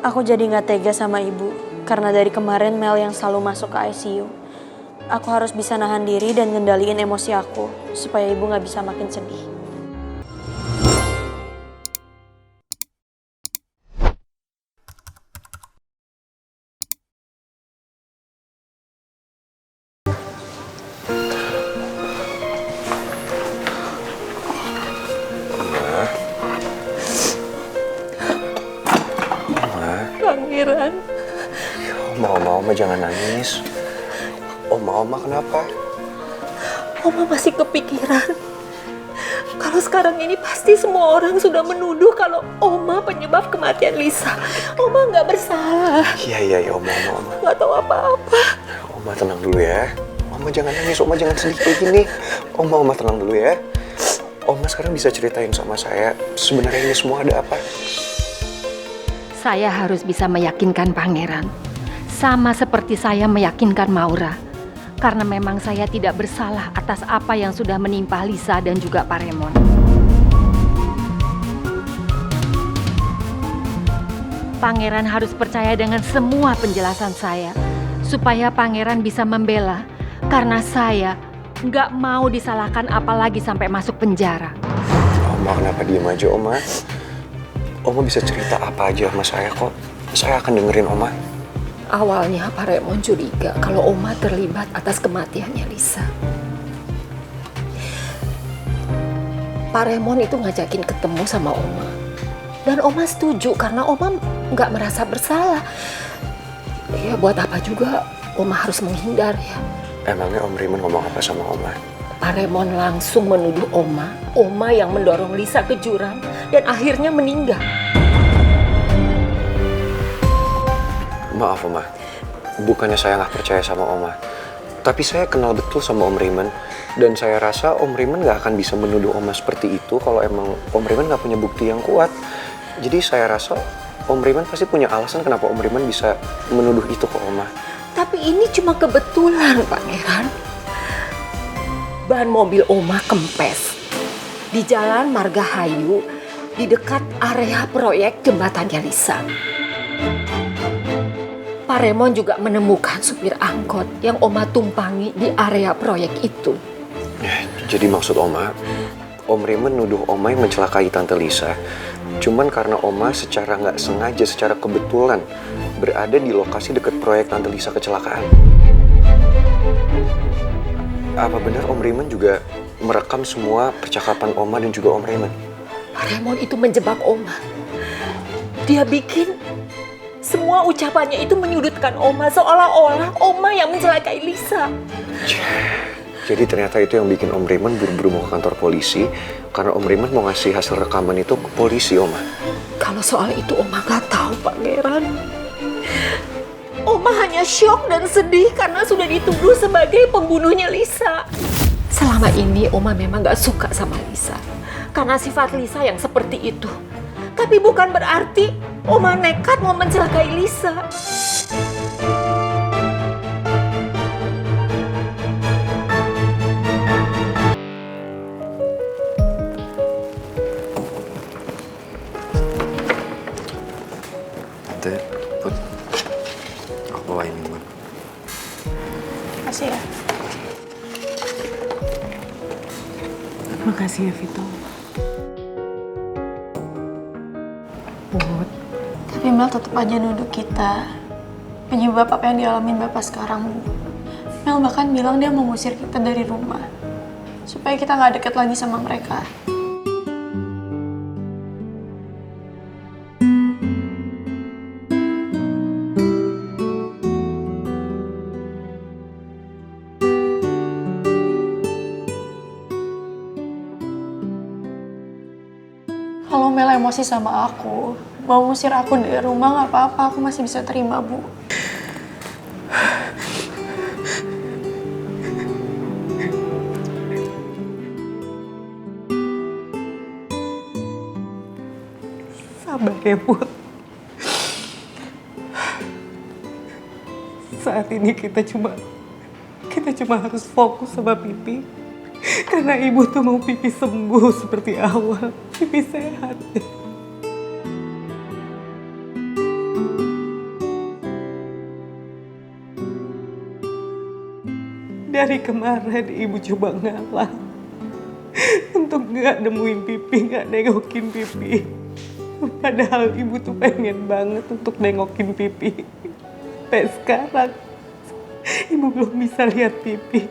Aku jadi gak tega sama ibu, karena dari kemarin Mel yang selalu masuk ke ICU. Aku harus bisa nahan diri dan ngendaliin emosi aku, supaya ibu gak bisa makin sedih. Pangeran. Oma jangan nangis. Oma kenapa? Oma masih kepikiran. Kalau sekarang ini pasti semua orang sudah menuduh kalau Oma penyebab kematian Lisa. Oma nggak bersalah. Iya, Oma. Nggak tahu apa-apa. Oma tenang dulu ya. Oma jangan nangis, Oma jangan sedih kayak gini. Oma tenang dulu ya. Oma sekarang bisa ceritain sama saya, sebenarnya ini semua ada apa? Saya harus bisa meyakinkan Pangeran, sama seperti saya meyakinkan Maura. Karena memang saya tidak bersalah atas apa yang sudah menimpa Lisa dan juga Pak Raymond. Pangeran harus percaya dengan semua penjelasan saya, supaya Pangeran bisa membela, karena saya nggak mau disalahkan apalagi sampai masuk penjara. Oma kenapa diem aja, Oma? Oma bisa cerita apa aja sama saya kok. Saya akan dengerin Oma. Awalnya Pak Raymond curiga kalau Oma terlibat atas kematiannya Lisa. Pak Raymond itu ngajakin ketemu sama Oma. Dan Oma setuju karena Oma nggak merasa bersalah. Ya buat apa juga Oma harus menghindar ya. Emangnya Om Raymond ngomong apa sama Oma? Pak Raymond langsung menuduh Oma yang mendorong Lisa ke jurang dan akhirnya meninggal. Maaf Oma, bukannya saya nggak percaya sama Oma, tapi saya kenal betul sama Om Raymond, dan saya rasa Om Raymond nggak akan bisa menuduh Oma seperti itu kalau emang Om Raymond nggak punya bukti yang kuat. Jadi saya rasa Om Raymond pasti punya alasan kenapa Om Raymond bisa menuduh itu ke Oma. Tapi ini cuma kebetulan, Pangeran. Ban mobil Oma kempes di Jalan Margahayu di dekat area proyek jembatannya Lisa. Pak Raymond juga menemukan supir angkot yang Oma tumpangi di area proyek itu. Jadi maksud Oma, Om Raymond nuduh Oma yang mencelakai Tante Lisa. Cuman karena Oma secara nggak sengaja, secara kebetulan berada di lokasi dekat proyek Tante Lisa kecelakaan. Apa benar Om Raymond juga merekam semua percakapan Oma dan juga Om Raymond? Pak Raymond itu menjebak Oma. Dia bikin semua ucapannya itu menyudutkan Oma, seolah-olah Oma yang mencelakai Lisa. Jadi ternyata itu yang bikin Om Raymond buru-buru mau ke kantor polisi, karena Om Raymond mau ngasih hasil rekaman itu ke polisi, Oma. Kalau soal itu Oma gak tahu, Pangeran. Oma hanya syok dan sedih karena sudah dituduh sebagai pembunuhnya Lisa. Selama ini Oma memang gak suka sama Lisa, karena sifat Lisa yang seperti itu. Tapi bukan berarti Oma nekat mau mencelakai Lisa. Tante, Put, aku bawain minuman. Makasih ya. Makasih ya, Vito. Put. Tapi Mel tetap aja nuduh kita penyebab apa yang dialamin Bapak sekarang, Bu. Mel bahkan bilang dia mau ngusir kita dari rumah supaya kita nggak deket lagi sama mereka. Kalau Mel emosi sama aku, mau ngusir aku dari rumah nggak apa-apa, aku masih bisa terima, Bu. Sabar ya, Put. Saat ini kita cuma harus fokus sama Pipi. Karena ibu tuh mau Pipi sembuh seperti awal. Pipi sehat. Dari kemarin ibu coba ngalah untuk nggak nemuin Pipi, nggak nengokin Pipi. Padahal ibu tuh pengen banget untuk nengokin Pipi. Sampai sekarang ibu belum bisa lihat Pipi.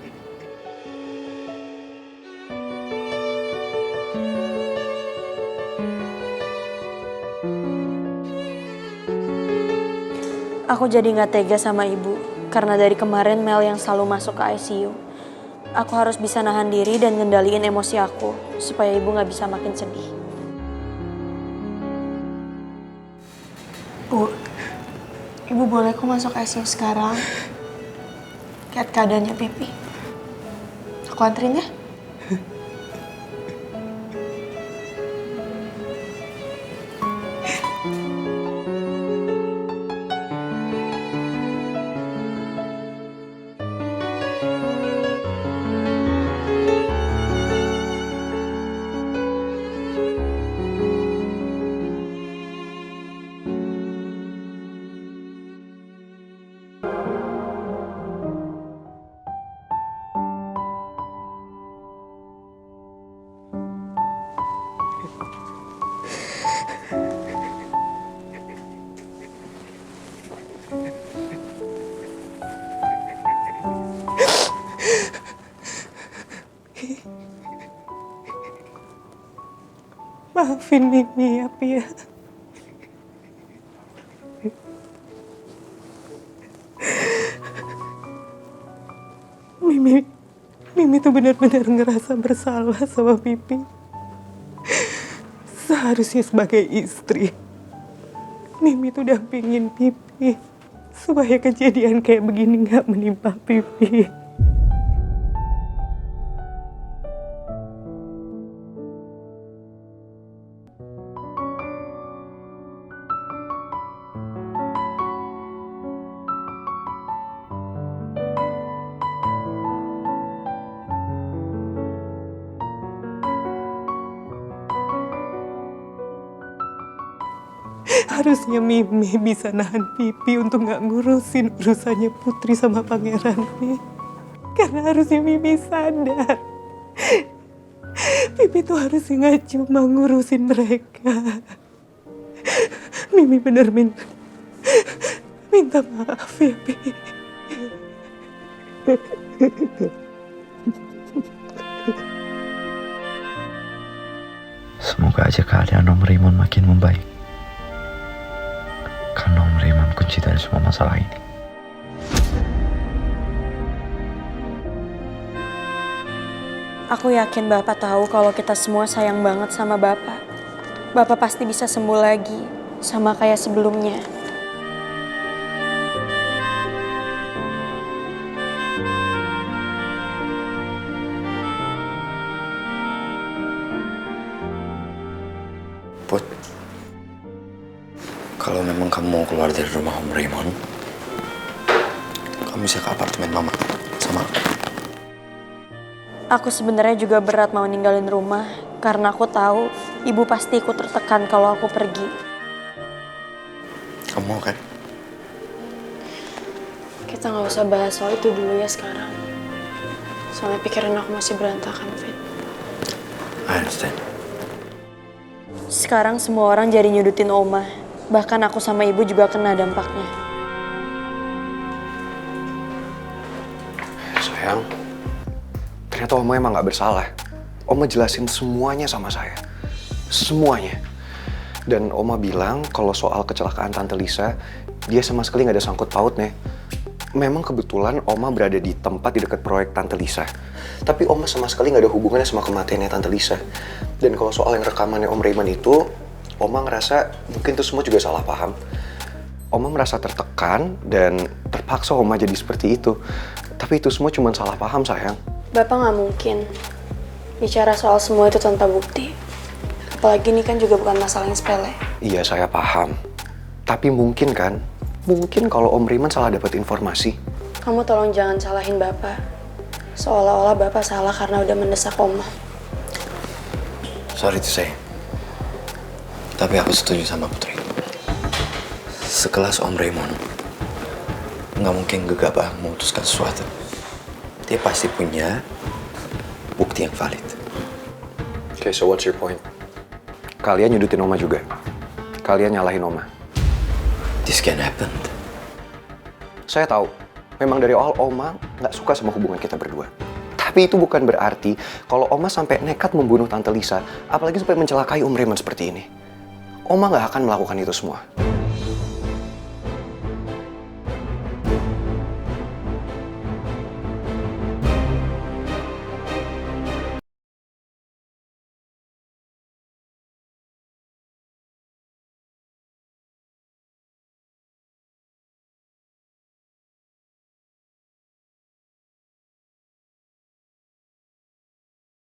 Aku jadi nggak tega sama ibu karena dari kemarin Mel yang selalu masuk ke ICU. Aku harus bisa nahan diri dan ngendaliin emosi aku supaya ibu nggak bisa makin sedih. Bu, ibu boleh kok masuk ICU sekarang? Lihat keadaannya Pipi. Aku anterin ya. Maafin Mimi ya, Pi ya. Mimi tuh benar-benar ngerasa bersalah sama Pipi. Seharusnya sebagai istri, Mimi tuh dampingin Pipi supaya kejadian kayak begini nggak menimpa Pipi. Harusnya Mimi bisa nahan Pipi untuk nggak ngurusin urusannya Putri sama Pangeran, Pi. Karena harusnya Mimi sadar, Pipi tuh harusnya nggak cuma ngurusin mereka. Mimi bener minta maaf ya, Pi. Semoga aja keadaan Om Raymond makin membaik. Karena Om Raymond kunci dari semua masalah ini. Aku yakin Bapak tahu kalau kita semua sayang banget sama Bapak. Bapak pasti bisa sembuh lagi, sama kayak sebelumnya. Put, kalau memang kamu mau keluar dari rumah Om Raymond, kamu bisa ke apartemen Mama sama aku. Aku sebenarnya juga berat mau ninggalin rumah karena aku tahu ibu pasti ikut tertekan kalau aku pergi. Kamu mau kan? Kita nggak usah bahas soal itu dulu ya sekarang. Soalnya pikiran aku masih berantakan, Fit. I understand. Sekarang semua orang jadi nyudutin Oma. Bahkan aku sama ibu juga kena dampaknya. Sayang, ternyata Oma emang gak bersalah. Oma jelasin semuanya sama saya. Semuanya. Dan Oma bilang kalau soal kecelakaan Tante Lisa, dia sama sekali gak ada sangkut pautnya. Memang kebetulan Oma berada di tempat di dekat proyek Tante Lisa. Tapi Oma sama sekali gak ada hubungannya sama kematiannya Tante Lisa. Dan kalau soal yang rekamannya Om Raymond itu, Oma ngerasa mungkin itu semua juga salah paham. Oma merasa tertekan dan terpaksa Oma jadi seperti itu. Tapi itu semua cuma salah paham, sayang. Bapak nggak mungkin bicara soal semua itu tanpa bukti. Apalagi ini kan juga bukan masalah yang sepele. Iya, saya paham. Tapi mungkin kan, mungkin kalau Om Raymond salah dapat informasi. Kamu tolong jangan salahin Bapak. Seolah-olah Bapak salah karena udah mendesak Oma. Sorry to say. Tapi aku setuju sama Putri. Sekelas Om Raymond, nggak mungkin gegabah memutuskan sesuatu. dia pasti punya bukti yang valid. Okay, so what's your point? Kalian nyudutin Oma juga. Kalian nyalahin Oma. This can happen. Saya tahu, memang dari awal Oma nggak suka sama hubungan kita berdua. Tapi itu bukan berarti kalau Oma sampai nekat membunuh Tante Lisa, apalagi sampai mencelakai Om Raymond seperti ini. Oma nggak akan melakukan itu semua.